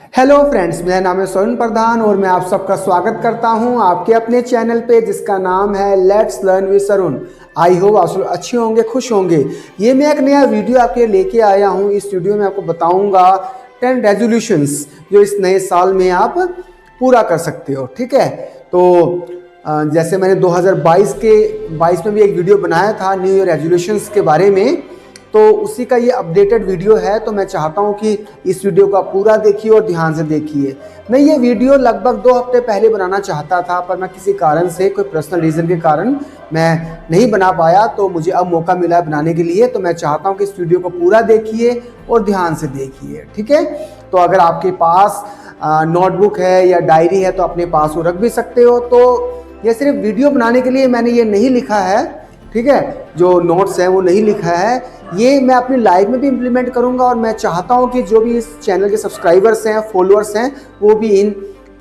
Hello friends, मेरा नाम है सोहन प्रधान और मैं आप सबका स्वागत करता हूं आपके अपने चैनल पे जिसका नाम है let's learn with सरुण। I hope आप सब अच्छे होंगे, खुश होंगे। ये मैं एक नया वीडियो आपके लेके आया हूं। इस वीडियो में आपको बताऊंगा 10 रेजोल्यूशंस जो इस नए साल में आप पूरा कर सकते हो। ठीक है, तो जैसे मैंने 2022 में भी एक वीडियो बनाया था न्यू ईयर रेजोल्यूशंस के बारे में, तो उसी का ये अपडेटेड वीडियो है। तो मैं चाहता हूँ कि इस वीडियो को आप पूरा देखिए और ध्यान से देखिए। मैं ये वीडियो लगभग 2 हफ्ते पहले बनाना चाहता था, पर मैं किसी कारण से, कोई पर्सनल रीज़न के कारण मैं नहीं बना पाया, तो मुझे अब मौका मिला है बनाने के लिए। तो मैं चाहता हूँ कि इस वीडियो को पूरा देखिए और ध्यान से देखिए। ठीक है, तो अगर आपके पास नोटबुक है या डायरी है तो अपने पास वो रख भी सकते हो। तो ये सिर्फ वीडियो बनाने के लिए मैंने ये नहीं लिखा है, ठीक है, जो नोट्स हैं वो नहीं लिखा है, ये मैं अपनी लाइफ में भी इम्प्लीमेंट करूंगा। और मैं चाहता हूं कि जो भी इस चैनल के सब्सक्राइबर्स हैं, फॉलोअर्स हैं, वो भी इन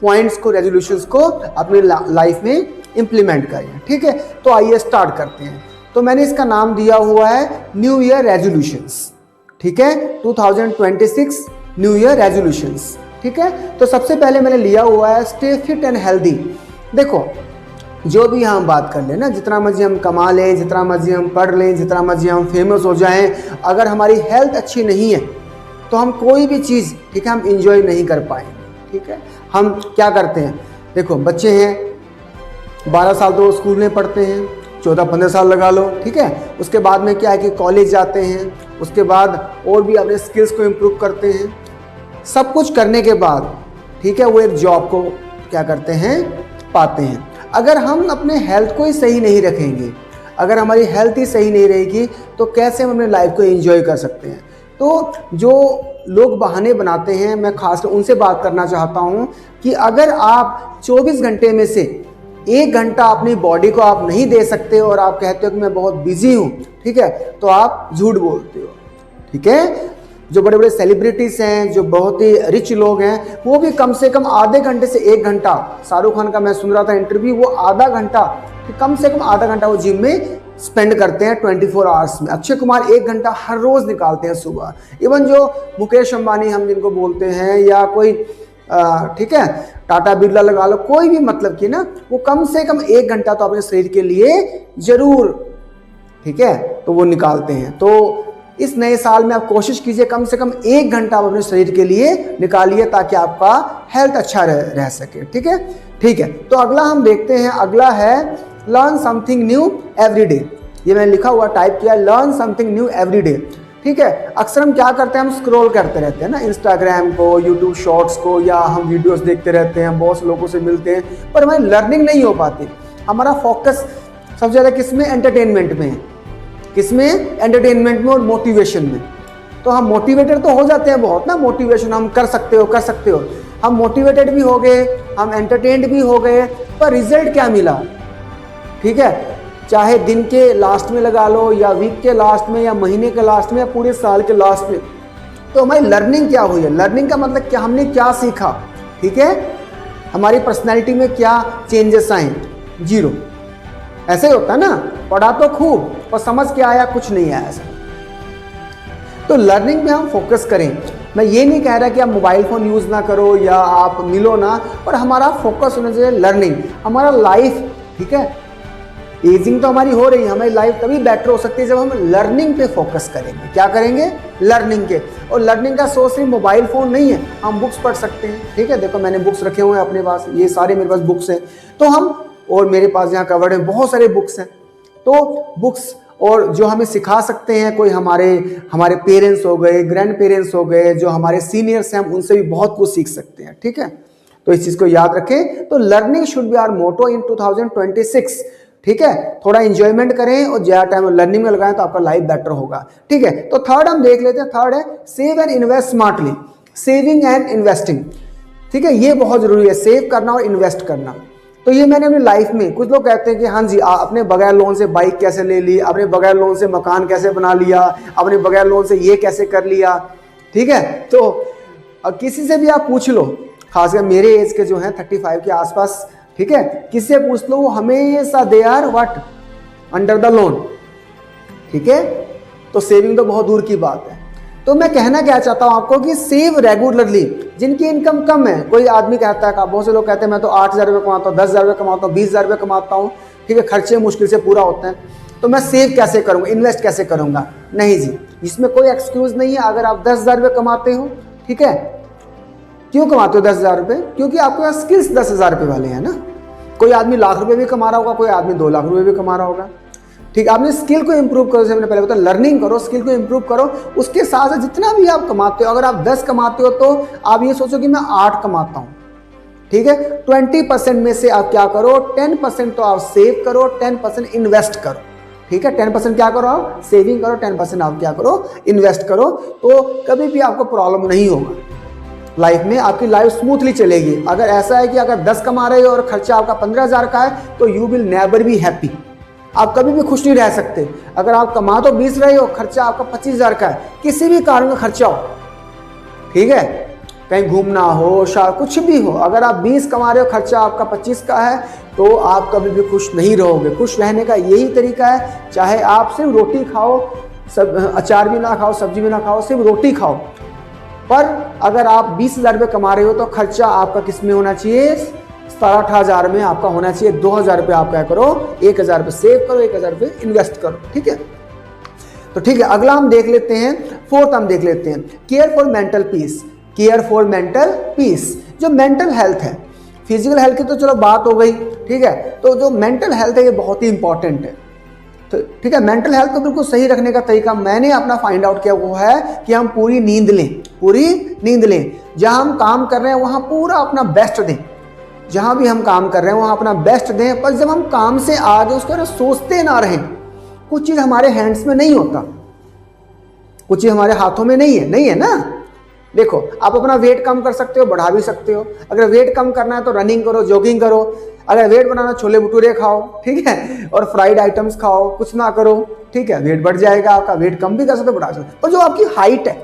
पॉइंट्स को, रेजोल्यूशंस को अपनी लाइफ में इम्प्लीमेंट करें। ठीक है, तो आइए स्टार्ट करते हैं। तो मैंने इसका नाम दिया हुआ है न्यू ईयर रेजोल्यूशंस। ठीक है, 2026 न्यू ईयर रेजोल्यूशंस। ठीक है, तो सबसे पहले मैंने लिया हुआ है स्टे फिट एंड हेल्दी। देखो, जो भी हम बात कर लें ना, जितना मर्जी हम कमा लें, जितना मर्जी हम पढ़ लें, जितना मर्जी हम फेमस हो जाएं, अगर हमारी हेल्थ अच्छी नहीं है तो हम कोई भी चीज़, ठीक है, हम इंजॉय नहीं कर पाएंगे। ठीक है, हम क्या करते हैं, देखो बच्चे हैं 12 साल तो स्कूल में पढ़ते हैं, 14-15 साल लगा लो। ठीक है, उसके बाद में क्या है कि कॉलेज जाते हैं, उसके बाद और भी अपने स्किल्स को इम्प्रूव करते हैं। सब कुछ करने के बाद, ठीक है, वो एक जॉब को क्या करते हैं, पाते हैं। अगर हम अपने हेल्थ को ही सही नहीं रखेंगे, अगर हमारी हेल्थ ही सही नहीं रहेगी, तो कैसे हम अपने लाइफ को एंजॉय कर सकते हैं। तो जो लोग बहाने बनाते हैं, मैं खासकर उनसे बात करना चाहता हूं कि अगर आप 24 घंटे में से 1 घंटा अपनी बॉडी को आप नहीं दे सकते और आप कहते हो कि मैं बहुत बिजी हूं, ठीक है, तो आप झूठ बोलते हो। ठीक है, जो बड़े बड़े सेलिब्रिटीज़ हैं, जो बहुत ही रिच लोग हैं, वो भी कम से कम आधे घंटे से 1 घंटा, शाहरुख खान का मैं सुन रहा था इंटरव्यू, वो आधा घंटा, कम से कम आधा घंटा वो जिम में स्पेंड करते हैं 24 आवर्स में। अक्षय कुमार 1 घंटा हर रोज़ निकालते हैं सुबह। इवन जो मुकेश अंबानी हम जिनको बोलते हैं, या कोई ठीक है, टाटा बिरला लगा लो, कोई भी मतलब कि ना, वो कम से कम 1 घंटा तो अपने शरीर के लिए जरूर, ठीक है, तो वो निकालते हैं। तो इस नए साल में आप कोशिश कीजिए कम से कम 1 घंटा आप अपने शरीर के लिए निकालिए, ताकि आपका हेल्थ अच्छा रह सके। ठीक है, ठीक है, तो अगला हम देखते हैं। अगला है learn something new every day. ये मैंने लिखा हुआ टाइप किया, learn something new every day. ठीक है, अक्सर हम क्या करते हैं, हम स्क्रॉल करते रहते हैं ना, इंस्टाग्राम को, यूट्यूब शॉर्ट्स को, या हम वीडियोस देखते रहते हैं, बहुत से लोगों से मिलते हैं, पर हमारी लर्निंग नहीं हो पाती। हमारा फोकस सबसे ज़्यादा किस में, एंटरटेनमेंट में है। किसमें, एंटरटेनमेंट में और मोटिवेशन में। तो हम मोटिवेटेड तो हो जाते हैं बहुत ना, मोटिवेशन हम कर सकते हो, कर सकते हो, हम मोटिवेटेड भी हो गए, हम एंटरटेन्ड भी हो गए, पर रिजल्ट क्या मिला। ठीक है, चाहे दिन के लास्ट में लगा लो, या वीक के लास्ट में, या महीने के लास्ट में, या पूरे साल के लास्ट में, तो हमारी लर्निंग क्या हुई है। लर्निंग का मतलब क्या, हमने क्या सीखा। ठीक है, हमारी पर्सनैलिटी में क्या चेंजेस आए, 0। ऐसे ही होता है ना, पढ़ा तो खूब पर समझ के आया कुछ नहीं आया ऐसा। तो लर्निंग में हम फोकस करें। मैं ये नहीं कह रहा कि आप मोबाइल फ़ोन यूज़ ना करो या आप मिलो ना, पर हमारा फोकस होना चाहिए लर्निंग, हमारा लाइफ। ठीक है, एजिंग तो हमारी हो रही है, हमारी लाइफ तभी बेटर हो सकती है जब हम लर्निंग पे फोकस करेंगे। क्या करेंगे, लर्निंग के। और लर्निंग का सोर्स सिर्फ मोबाइल फ़ोन नहीं है, हम बुक्स पढ़ सकते हैं। ठीक है, देखो मैंने बुक्स रखे हुए हैं अपने पास, ये सारे मेरे पास बुक्स हैं। तो हम, और मेरे पास यहाँ कवर्ड है, बहुत सारे बुक्स हैं। तो बुक्स और जो हमें सिखा सकते हैं, कोई हमारे पेरेंट्स हो गए, ग्रैंड पेरेंट्स हो गए, जो हमारे सीनियर्स हैं, हम उनसे भी बहुत कुछ सीख सकते हैं। ठीक है, तो इस चीज़ को याद रखें। तो learning should be our motto in 2026। ठीक है, थोड़ा इंजॉयमेंट करें और ज़्यादा टाइम लर्निंग में लगाएं तो आपका लाइफ बेटर होगा। ठीक है, तो थर्ड हम देख लेते हैं। थर्ड है save and invest smartly. Saving and investing. ठीक है, ये बहुत जरूरी है, सेव करना और इन्वेस्ट करना। तो ये मैंने अपनी लाइफ में, कुछ लोग कहते हैं कि हाँ जी, अपने बगैर लोन से बाइक कैसे ले ली, अपने बगैर लोन से मकान कैसे बना लिया, अपने बगैर लोन से ये कैसे कर लिया। ठीक है, तो किसी से भी आप पूछ लो, खासकर मेरे एज के जो हैं 35 के आसपास, ठीक है, किसी से पूछ लो, वो हमेशा they are what, under the loan. ठीक है, तो सेविंग तो बहुत दूर की बात है। तो मैं कहना क्या चाहता हूँ आपको कि सेव रेगुलरली। जिनकी इनकम कम है, कोई आदमी कहता है, बहुत से लोग कहते हैं मैं तो 8,000 रुपये कमाता हूँ, 10,000 रुपये कमाता हूँ, 20,000 रुपये कमाता हूँ, ठीक है, खर्चे मुश्किल से पूरा होते हैं, तो मैं सेव कैसे करूँगा, इन्वेस्ट कैसे करूँगा? नहीं जी, इसमें कोई एक्सक्यूज नहीं है। अगर आप 10,000 रुपये कमाते हो, ठीक है, क्यों कमाते हो 10,000 रुपये? क्योंकि आपके पास स्किल्स 10,000 रुपये वाले हैं ना। कोई आदमी लाख रुपए भी कमा रहा होगा, कोई आदमी 2 लाख रुपए भी कमा रहा होगा, ठीक है। आपने स्किल को इंप्रूव करो, जैसे मैंने पहले बताया, लर्निंग करो, स्किल को इंप्रूव करो। उसके साथ साथ जितना भी आप कमाते हो, अगर आप 10 कमाते हो तो आप ये सोचो कि मैं 8 कमाता हूँ, ठीक है। 20% में से आप क्या करो, 10% तो आप सेव करो, 10% इन्वेस्ट करो, ठीक है। 10% क्या करो, आप सेविंग करो, 10% आप क्या करो, इन्वेस्ट करो। तो कभी भी आपको प्रॉब्लम नहीं होगा लाइफ में, आपकी लाइफ स्मूथली चलेगी। अगर ऐसा है कि अगर 10 कमा रहे हो और खर्चा आपका 15,000 का है, तो you will never be happy, आप कभी भी खुश नहीं रह सकते। अगर आप कमा तो 20 रहे हो, खर्चा आपका 25,000 का है, किसी भी कारण का खर्चा हो, ठीक है, कहीं घूमना हो, कुछ भी हो, अगर आप 20 कमा रहे हो, खर्चा आपका 25 का है, तो आप कभी भी खुश नहीं रहोगे। खुश रहने का यही तरीका है, चाहे आप सिर्फ रोटी खाओ, सब अचार भी ना खाओ, सब्जी भी ना खाओ, सिर्फ रोटी खाओ, पर अगर आप 20,000 रुपये कमा रहे हो तो खर्चा आपका किस में होना चाहिए, 17,000 में आपका होना चाहिए। 2,000 रुपये आप क्या करो, 1,000 रुपये सेव करो, 1,000 रुपये इन्वेस्ट करो, ठीक है। तो ठीक है, अगला हम देख लेते हैं, 4th हम देख लेते हैं, care for mental peace. Care for mental peace, जो मेंटल हेल्थ है, फिजिकल हेल्थ की तो चलो बात हो गई, ठीक है, तो जो मेंटल हेल्थ है ये बहुत ही इंपॉर्टेंट है। तो ठीक है, मेंटल हेल्थ को बिल्कुल सही रखने का तरीका मैंने अपना फाइंड आउट किया, वो है कि हम पूरी नींद लें, पूरी नींद लें। जहां हम काम कर रहे हैं वहां पूरा अपना बेस्ट दें, जहां भी हम काम कर रहे हैं वहां अपना बेस्ट दें। पर जब हम काम से आगे उसको सोचते ना रहें, कुछ चीज़ हमारे हैंड्स में नहीं होता, कुछ चीज़ हमारे हाथों में नहीं है ना। देखो, आप अपना वेट कम कर सकते हो, बढ़ा भी सकते हो। अगर वेट कम करना है तो रनिंग करो, जॉगिंग करो। अगर वेट बनाना, छोले भटूरे खाओ, ठीक है, और फ्राइड आइटम्स खाओ, कुछ ना करो, ठीक है, वेट बढ़ जाएगा आपका। वेट कम भी कर सकते हो, बढ़ा सकते हो। पर जो आपकी हाइट है,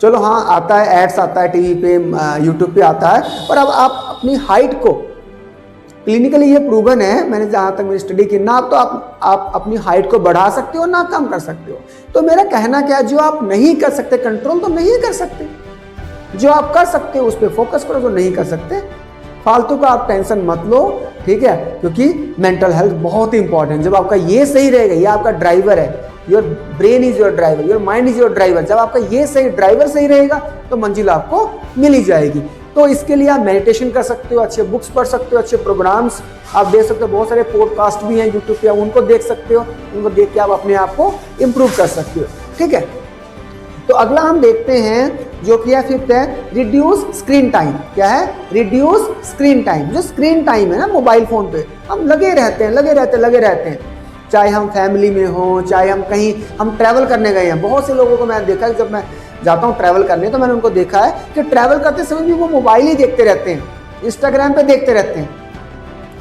चलो हाँ आता है, एड्स आता है टीवी पे, यूट्यूब पे आता है, पर अब आप अपनी हाइट को, क्लिनिकली ये प्रूवन है, मैंने जहाँ तक मेरी स्टडी की ना, तो आप अपनी हाइट को बढ़ा सकते हो ना कम कर सकते हो। तो मेरा कहना क्या है, जो आप नहीं कर सकते कंट्रोल, तो नहीं कर सकते। जो आप कर सकते हो उस पर फोकस करो, जो नहीं कर सकते फालतू का आप टेंशन मत लो, ठीक है, क्योंकि मेंटल हेल्थ बहुत ही इंपॉर्टेंट। जब आपका ये सही रहेगा, ये आपका ड्राइवर है, your brain is your driver, your mind is your driver. जब आपका ये सही ड्राइवर सही रहेगा तो मंजिल आपको मिल ही जाएगी। तो इसके लिए आप मेडिटेशन कर सकते हो, अच्छे बुक्स पढ़ सकते हो, अच्छे प्रोग्राम्स आप देख सकते हो, बहुत सारे पॉडकास्ट भी हैं यूट्यूब पे, उनको देख सकते हो, उनको देख के आप अपने आप को इम्प्रूव कर सकते हो, ठीक है। तो अगला हम देखते हैं जो कि है 5th है, रिड्यूस स्क्रीन टाइम। क्या है, रिड्यूस स्क्रीन टाइम। जो स्क्रीन टाइम है ना मोबाइल फोन पे, हम लगे रहते हैं, चाहे हम फैमिली में हो, चाहे हम कहीं हम ट्रैवल करने गए हैं। बहुत से लोगों को मैंने देखा है, जब मैं जाता हूँ ट्रैवल करने, तो मैंने उनको देखा है कि ट्रैवल करते समय भी वो मोबाइल ही देखते रहते हैं, इंस्टाग्राम पे देखते रहते हैं,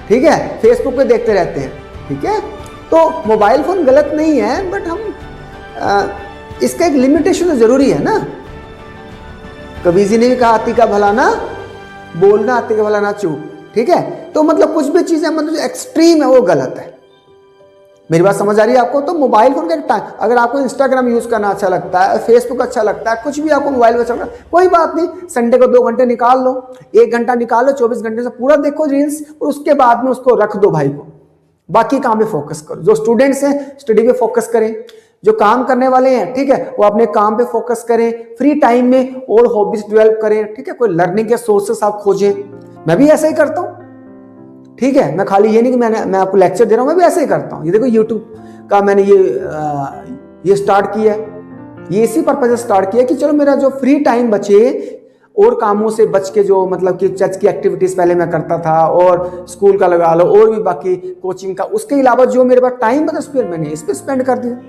ठीक है, फेसबुक पे देखते रहते हैं, ठीक है। तो मोबाइल फोन गलत नहीं है, बट हम इसका एक लिमिटेशन तो जरूरी है ना। कबीर जी ने भी कहा, अति का भला ना बोलना, अति का भला ना चूक, ठीक है। तो मतलब कुछ भी चीजें मतलब जो एक्सट्रीम है वो गलत है। मेरी बात समझ आ रही है आपको? तो मोबाइल फोन का टाइम, अगर आपको इंस्टाग्राम यूज करना अच्छा लगता है, फेसबुक अच्छा लगता है, कुछ भी आपको मोबाइल में अच्छा लगता है, कोई बात नहीं, संडे को 2 घंटे निकाल लो, 1 घंटा निकाल लो, 24 घंटे से पूरा देखो रील्स, और उसके बाद में उसको रख दो भाई को, बाकी काम पे फोकस करो। जो स्टूडेंट्स हैं स्टडी पे फोकस करें, जो काम करने वाले हैं, ठीक है, वो अपने काम पे फोकस करें, फ्री टाइम में और हॉबीज डेवलप करें, ठीक है, कोई लर्निंग के सोर्सेस आप खोजें। मैं भी ऐसा ही करता हूँ, ठीक है, मैं खाली ये नहीं कि मैं आपको लेक्चर दे रहा हूँ, मैं भी ऐसे ही करता हूँ। ये देखो यूट्यूब का मैंने ये स्टार्ट किया है, ये इसी पर्पज से स्टार्ट किया कि चलो मेरा जो फ्री टाइम बचे, और कामों से बच के, जो मतलब कि चर्च की एक्टिविटीज पहले मैं करता था, और स्कूल का लगा लो, और भी बाकी कोचिंग का, उसके अलावा जो मेरे पास टाइम बचा, फिर मैंने इस पर स्पेंड कर दिया,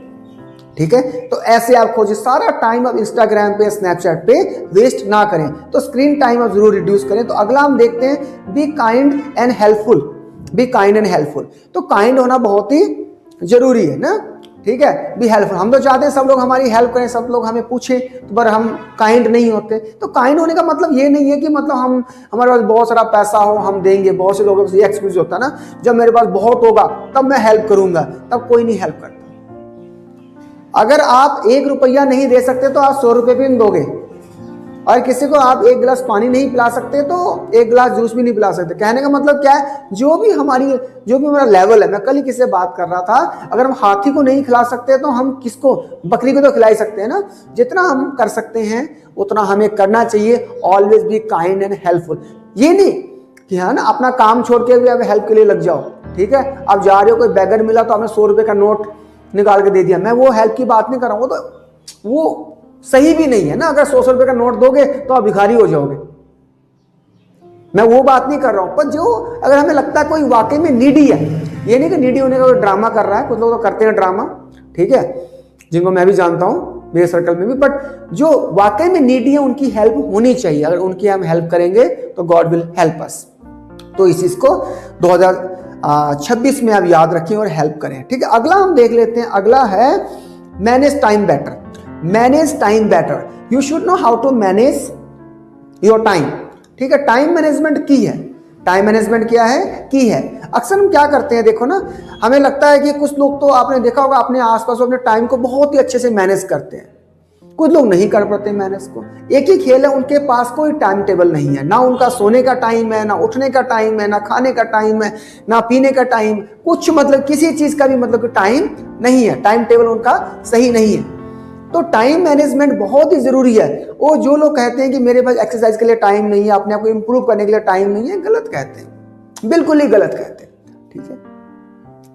ठीक है। तो ऐसे आप खोजिए, सारा टाइम आप इंस्टाग्राम पे, स्नैपचैट पे वेस्ट ना करें, तो स्क्रीन टाइम आप जरूर रिड्यूस करें। तो अगला हम देखते हैं, be kind and helpful. Be kind and helpful, तो काइंड होना बहुत ही जरूरी है ना, ठीक है। बी हेल्पफुल, हम तो चाहते हैं सब लोग हमारी हेल्प करें, सब लोग हमें पूछें, पर हम काइंड नहीं होते। तो काइंड होने का मतलब ये नहीं है कि मतलब हम, हमारे पास बहुत सारा पैसा हो हम देंगे। बहुत से लोगों को ये एक्सक्यूज होता है ना, जब मेरे पास बहुत होगा तब मैं हेल्प करूंगा, तब कोई नहीं हेल्प करता। अगर आप 1 रुपया नहीं दे सकते तो आप 100 रुपये भी नहीं दोगे, और किसी को आप 1 गिलास पानी नहीं पिला सकते तो 1 गिलास जूस भी नहीं पिला सकते। कहने का मतलब क्या है, जो भी हमारा लेवल है, मैं कल ही किसी से बात कर रहा था, अगर हम हाथी को नहीं खिला सकते तो हम किसको, बकरी को तो खिला ही सकते हैं ना। जितना हम कर सकते हैं उतना हमें करना चाहिए। Always be kind and helpful. ये नहीं कि है ना अपना काम छोड़ के भी अब हेल्प के लिए लग जाओ, ठीक है। अब जा रहे हो, कोई बैगर मिला तो आपने 100 रुपये का नोट निकाल के दे दिया, मैं वो हेल्प की बात नहीं कर रहा हूँ, तो वो सही भी नहीं है ना। अगर 100 रुपये का नोट दोगे तो आप भिखारी हो जाओगे, मैं वो बात नहीं कर रहा हूं। पर जो अगर हमें लगता है कोई वाकई में नीडी है, ये नहीं कि नीडी होने का कोई ड्रामा कर रहा है, कुछ लोग तो करते हैं ड्रामा, ठीक है, जिनको मैं भी जानता हूं मेरे सर्कल में भी, बट जो वाकई में नीडी है उनकी हेल्प होनी चाहिए। अगर उनकी हम हेल्प करेंगे तो गॉड विल हेल्प अस। तो इस चीज को 2026 में आप याद रखें और हेल्प करें, ठीक है। अगला हम देख लेते हैं, अगला है manage time better. Manage time better, you should know how to manage your time, ठीक है। टाइम मैनेजमेंट की है, टाइम मैनेजमेंट क्या है, की है। अक्सर हम क्या करते हैं, देखो ना, हमें लगता है कि कुछ लोग तो आपने देखा होगा अपने आसपास अपने टाइम को बहुत ही अच्छे से मैनेज करते हैं, कुछ लोग नहीं कर पाते मैनेज को। एक ही खेल है, उनके पास कोई टाइम टेबल नहीं है, ना उनका सोने का टाइम है, ना उठने का टाइम है, ना खाने का टाइम है, ना पीने का टाइम, कुछ मतलब किसी चीज का भी मतलब टाइम नहीं है, टाइम टेबल उनका सही नहीं है। तो टाइम मैनेजमेंट बहुत ही जरूरी है। वो जो लोग कहते हैं कि मेरे पास एक्सरसाइज के लिए टाइम नहीं है, अपने आप को इंप्रूव करने के लिए टाइम नहीं है, गलत कहते हैं, बिल्कुल ही गलत कहते हैं, ठीक है।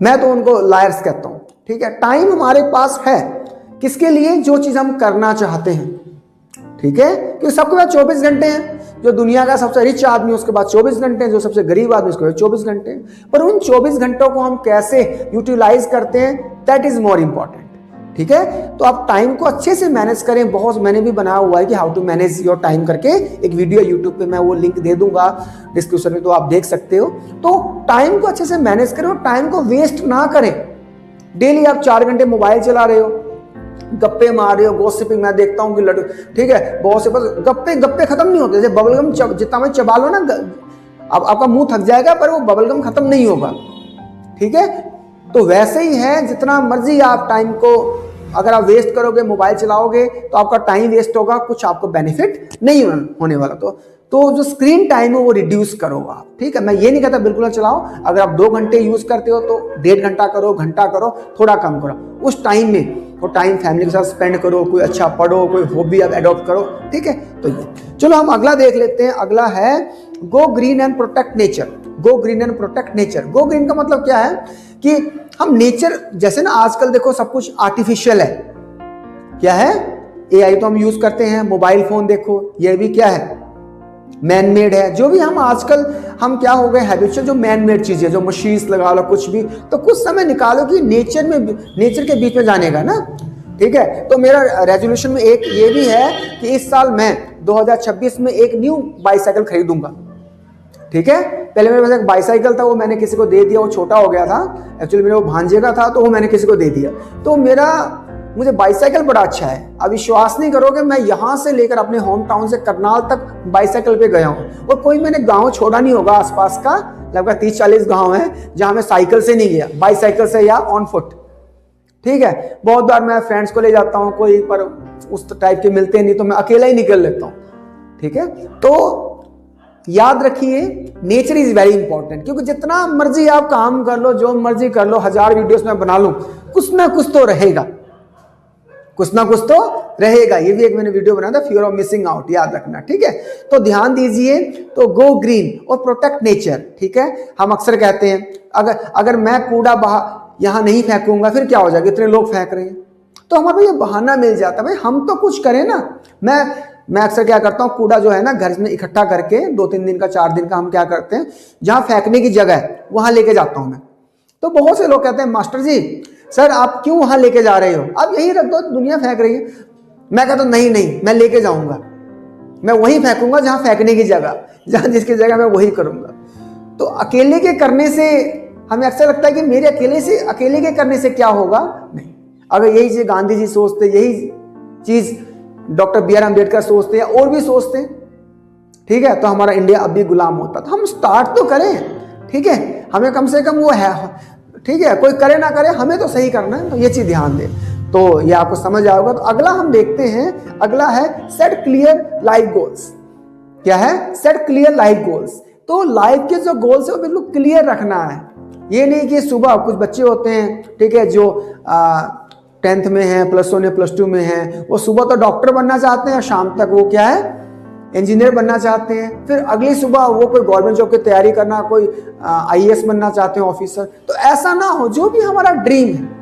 मैं तो उनको लायर्स कहता हूं, ठीक है। टाइम हमारे पास है किसके लिए, जो चीज हम करना चाहते हैं, ठीक है। क्योंकि सबके पास 24 घंटे हैं। जो दुनिया का सबसे रिच आदमी उसके पास 24 घंटे हैं, जो सबसे गरीब आदमी उसके पास 24 घंटे हैं। पर उन 24 घंटों को हम कैसे यूटिलाइज करते हैं, दैट इज मोर इंपॉर्टेंट, ठीक है। तो आप टाइम को अच्छे से मैनेज करें। बहुत मैंने भी बनाया हुआ है कि how to manage your time करके एक वीडियो यूट्यूब पे, मैं वो लिंक दे दूंगा डिस्क्रिप्शन में, तो आप देख सकते हो। तो टाइम को अच्छे से मैनेज करें और टाइम को वेस्ट ना करें। डेली आप 4 घंटे मोबाइल चला रहे हो, गप्पे मार रहे हो, गॉसिपिंग, मैं देखता हूँ कि लड़के, ठीक है, बहुत से बस गप्पे खत्म नहीं होते। जैसे बबलगम जितना मैं चबा लो ना, अब आपका मुंह थक जाएगा पर वो बबलगम खत्म नहीं होगा, ठीक है। तो वैसे ही है, जितना मर्जी आप टाइम को अगर आप वेस्ट करोगे, मोबाइल चलाओगे, तो आपका टाइम वेस्ट होगा, कुछ आपको बेनिफिट नहीं होने वाला। तो जो स्क्रीन टाइम है वो रिड्यूस करो आप, ठीक है। मैं ये नहीं कहता बिल्कुल ना चलाओ, अगर आप 2 घंटे यूज करते हो तो 1.5 घंटा करो, घंटा करो, थोड़ा कम करो। उस टाइम में वो टाइम फैमिली के साथ स्पेंड करो, कोई अच्छा पढ़ो, कोई हॉबी आप एडॉप्ट करो, ठीक है। तो ये चलो हम अगला देख लेते हैं। अगला है go green and protect nature. Go green and protect nature. Go green का मतलब क्या है कि हम नेचर, जैसे ना आजकल देखो सब कुछ आर्टिफिशियल है, क्या है, एआई तो हम यूज करते हैं, मोबाइल फोन देखो ये भी क्या है, मैन मेड है। जो भी हम आजकल हम क्या हो गए हैबिचुअल, जो मैन मेड चीजें, जो मशीन्स लगा लो कुछ भी, तो कुछ समय निकालो कि नेचर के बीच में जाने का ना, ठीक है। तो मेरा रेजोल्यूशन में एक ये भी है कि इस साल मैं 2026 में एक न्यू बाईसाइकिल खरीदूंगा, ठीक है। पहले मेरे पास एक बाईसाइकिल था, वो मैंने किसी को दे दिया, वो छोटा हो गया था, एक्चुअली मेरे वो भांजे का था, तो वो मैंने किसी को दे दिया। तो मुझे बाईसाइकिल बड़ा अच्छा है। अब विश्वास नहीं करोगे, मैं यहाँ से लेकर अपने होम टाउन से करनाल तक बाईसाइकिल पे गया हूँ, और कोई मैंने गांव छोड़ा नहीं होगा आसपास का, लगभग 30-40 गांव है जहां मैं साइकिल से नहीं गया, बाईसाइकिल से या ऑन फुट, ठीक है। बहुत बार मैं फ्रेंड्स को ले जाता हूँ, कोई पर उस टाइप के मिलते नहीं तो मैं अकेला ही निकल लेता हूँ, ठीक है। तो याद रखिए, नेचर इज वेरी इंपॉर्टेंट, क्योंकि जितना मर्जी आप काम कर लो, जो मर्जी कर लो, 1000 वीडियोस में बना लूं, कुछ ना कुछ तो रहेगा, कुछ ना कुछ तो रहेगा। ये भी एक मैंने वीडियो बनाया था, फियर ऑफ मिसिंग आउट, याद रखना, ठीक है। तो ध्यान दीजिए, तो गो ग्रीन और प्रोटेक्ट नेचर, ठीक है। हम अक्सर कहते हैं अगर मैं कूड़ा यहां नहीं फेंकूंगा फिर क्या हो जाएगा, इतने लोग फेंक रहे हैं, तो हमारे ये बहाना मिल जाता है, भाई हम तो कुछ करें ना। मैं अक्सर क्या करता हूँ, कूड़ा जो है ना घर में इकट्ठा करके 2-3 दिन का, 4 दिन का, हम क्या करते हैं, जहां फेंकने की जगह है वहां लेके जाता हूं मैं। तो बहुत से लोग कहते हैं, मास्टर जी सर आप क्यों वहां लेके जा रहे हो, आप यहीं रख दो, दुनिया फेंक रही है। मैं कहता हूं नहीं, मैं लेके जाऊंगा, मैं वहीं फेंकूंगा जहां फेंकने की जगह, जहां जिसकी जगह मैं वही करूंगा। तो अकेले के करने से हमें अक्सर लगता है कि मेरे अकेले के करने से क्या होगा, नहीं। अगर यही चीज गांधी जी सोचते, यही चीज डॉक्टर बी.आर. अम्बेडकर सोचते हैं और भी सोचते हैं, ठीक है, तो हमारा इंडिया अब भी गुलाम होता। तो हम स्टार्ट तो करें, ठीक है, हमें कम से कम वो है, ठीक है, कोई करे ना करे हमें तो सही करना है, तो ये चीज ध्यान दे। तो ये आपको समझ आएगा। तो अगला हम देखते हैं, अगला है सेट क्लियर लाइफ गोल्स। क्या है? Set clear life goals. तो लाइफ के जो गोल्स है वो बिल्कुल क्लियर रखना है। ये नहीं कि सुबह कुछ बच्चे होते हैं, ठीक है, जो 10th में हैं, +1 या +2 में हैं, वो सुबह तो डॉक्टर बनना चाहते हैं, शाम तक वो क्या है, इंजीनियर बनना चाहते हैं। फिर अगली सुबह वो कोई गवर्नमेंट जॉब की तैयारी करना, कोई IAS बनना चाहते हैं, ऑफिसर। तो ऐसा ना हो। जो भी हमारा ड्रीम है,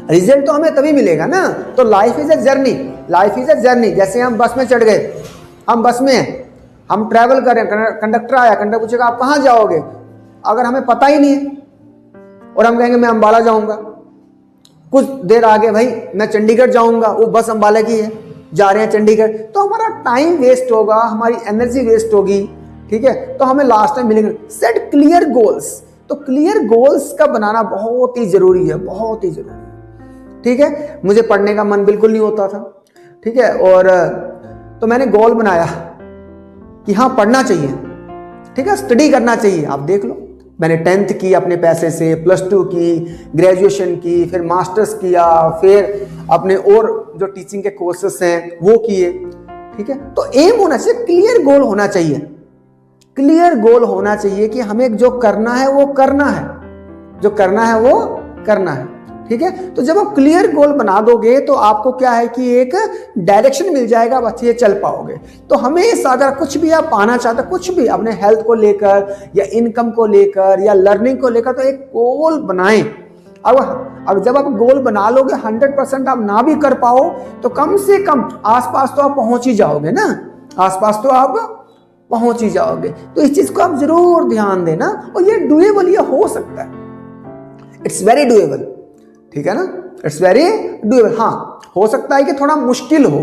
रिजल्ट तो हमें तभी मिलेगा ना। तो life is a journey, life is a journey. जैसे हम बस में चढ़ गए, हम बस में हैं, हम ट्रैवल कर रहे हैं, कंडक्टर आया, कंडक्टर पूछेगा आप कहाँ जाओगे। अगर हमें पता ही नहीं है और हम कहेंगे मैं अंबाला जाऊंगा, कुछ देर आगे भाई मैं चंडीगढ़ जाऊंगा, वो बस अंबाला की है, जा रहे हैं चंडीगढ़, तो हमारा टाइम वेस्ट होगा, हमारी एनर्जी वेस्ट होगी, ठीक है। तो हमें लास्ट टाइम मिलेंगे। Set clear goals. तो क्लियर गोल्स का बनाना बहुत ही जरूरी है, बहुत ही जरूरी है, ठीक है। मुझे पढ़ने का मन बिल्कुल नहीं होता था, ठीक है, और तो मैंने गोल बनाया कि हाँ पढ़ना चाहिए, ठीक है, स्टडी करना चाहिए। आप देख लो, मैंने 10th की अपने पैसे से, +2 की, ग्रेजुएशन की, फिर मास्टर्स किया, फिर अपने और जो टीचिंग के कोर्सेस हैं वो किए, ठीक है। तो एम होना चाहिए, क्लियर गोल होना चाहिए, क्लियर गोल होना चाहिए कि हमें जो करना है वो करना है, जो करना है वो करना है, ठीक है। तो जब आप क्लियर गोल बना दोगे तो आपको क्या है कि एक डायरेक्शन मिल जाएगा, आप अच्छे चल पाओगे। तो हमेशा अगर कुछ भी आप पाना चाहते हो, कुछ भी अपने हेल्थ को लेकर या इनकम को लेकर या लर्निंग को लेकर, तो एक गोल बनाएं। अब जब आप गोल बना लोगे, 100% आप ना भी कर पाओ तो कम से कम आसपास तो आप पहुंच ही जाओगे ना, आसपास तो आप पहुंच ही जाओगे। तो इस चीज को आप जरूर ध्यान देना। और ये डूएबल, ये हो सकता है, इट्स वेरी डूएबल, ठीक है ना, इट्स वेरी डूएबल। हाँ, हो सकता है कि थोड़ा मुश्किल हो,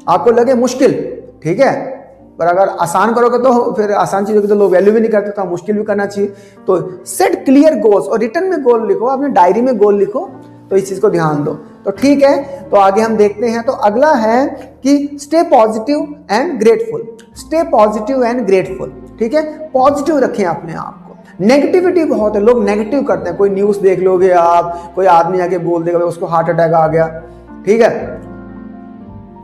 आपको लगे मुश्किल, ठीक है, पर अगर आसान करोगे तो फिर आसान चीजों की तो लोग वैल्यू भी नहीं करते, तो मुश्किल भी करना चाहिए। तो सेट क्लियर गोल्स, और रिटर्न में गोल लिखो, अपने डायरी में गोल लिखो, तो इस चीज को ध्यान दो। तो ठीक है, तो आगे हम देखते हैं। तो अगला है कि stay positive and grateful. Stay positive and grateful, ठीक है, पॉजिटिव रखें अपने आप को। नेगेटिविटी बहुत है, लोग नेगेटिव करते हैं। कोई न्यूज़ देख लोगे आप, कोई आदमी आके बोल देगा उसको हार्ट अटैक आ गया, ठीक है,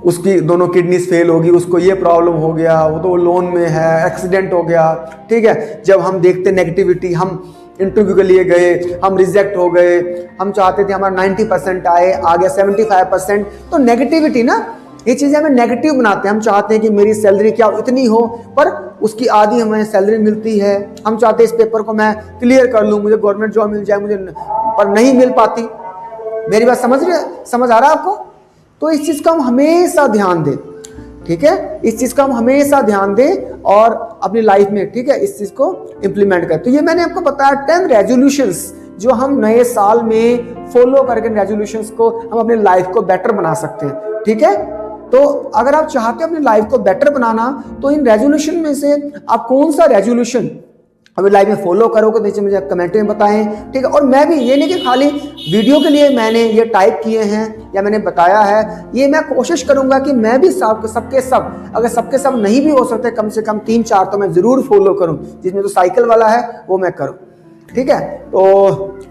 उसकी दोनों किडनीज फेल होगी, उसको ये प्रॉब्लम हो गया, वो तो लोन में है, एक्सीडेंट हो गया, ठीक है। जब हम देखते नेगेटिविटी, हम इंटरव्यू के लिए गए, हम रिजेक्ट हो गए, हम चाहते थे हमारा 90% आए, आ गया 75%। तो नेगेटिविटी ना, ये चीजें हमें नेगेटिव बनाते हैं। हम चाहते हैं कि मेरी सैलरी क्या इतनी हो, पर उसकी आधी हमें सैलरी मिलती है। हम चाहते हैं इस पेपर को मैं क्लियर कर लूं, मुझे गवर्नमेंट जॉब मिल जाए, मुझे पर नहीं मिल पाती। मेरी बात समझ आ रहा है आपको? तो इस चीज का हम हमेशा ध्यान दें, ठीक है, इस चीज का हम हमेशा ध्यान दें और अपनी लाइफ में, ठीक है, इस चीज को इंप्लीमेंट करें। तो ये मैंने आपको बताया 10 रेजोल्यूशंस जो हम नए साल में फॉलो करके रेजोल्यूशंस को हम अपनी लाइफ को बेटर बना सकते हैं, ठीक है। तो अगर आप चाहते हो अपनी लाइफ को बेटर बनाना, तो इन रेजोल्यूशन में से आप कौन सा रेजोल्यूशन अपनी लाइफ में फॉलो करोगे, नीचे मुझे कमेंट में बताएं, ठीक है। और मैं भी ये नहीं कि खाली वीडियो के लिए मैंने ये टाइप किए हैं या मैंने बताया है, ये मैं कोशिश करूंगा कि मैं भी सबके सब, अगर सबके सब नहीं भी हो सकते, कम से कम 3-4 तो मैं जरूर फॉलो करूं, जिसमें तो साइकिल वाला है वो मैं करूं, ठीक है। तो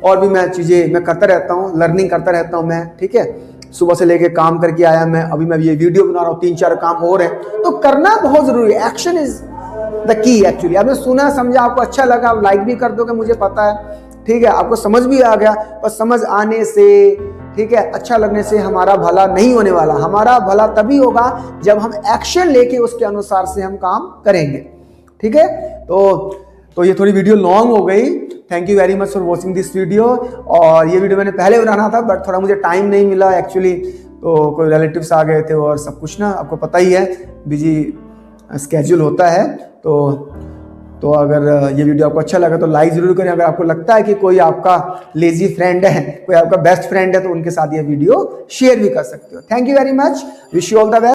और भी मैं चीजें मैं करता रहता हूँ, लर्निंग करता रहता हूँ मैं, ठीक है। सुबह से लेके काम करके आया मैं, अभी मैं ये वीडियो बना रहा हूँ, 3-4 काम और हैं। तो करना बहुत जरूरी है, action is the key actually. आपने सुना, समझा, आपको अच्छा लगा, आप लाइक भी कर दोगे, मुझे पता है, ठीक है, आपको समझ भी आ गया। पर समझ आने से, ठीक है, अच्छा लगने से हमारा भला नहीं होने वाला। हमारा भला तभी होगा जब हम एक्शन लेके उसके अनुसार से हम काम करेंगे, ठीक है। तो ये थोड़ी वीडियो लॉन्ग हो गई। Thank you very much for watching this video. और ये वीडियो मैंने पहले बनाना था, बट थोड़ा मुझे टाइम नहीं मिला एक्चुअली, तो कोई रिलेटिव्स आ गए थे और सब कुछ ना, आपको पता ही है, बिजी स्केड्यूल होता है। तो अगर ये वीडियो आपको अच्छा लगा तो लाइक जरूर करें। अगर आपको लगता है कि कोई आपका लेजी फ्रेंड है, कोई आपका बेस्ट फ्रेंड है, तो उनके साथ ये वीडियो शेयर भी कर सकते हो। Thank you very much, wish you all the best.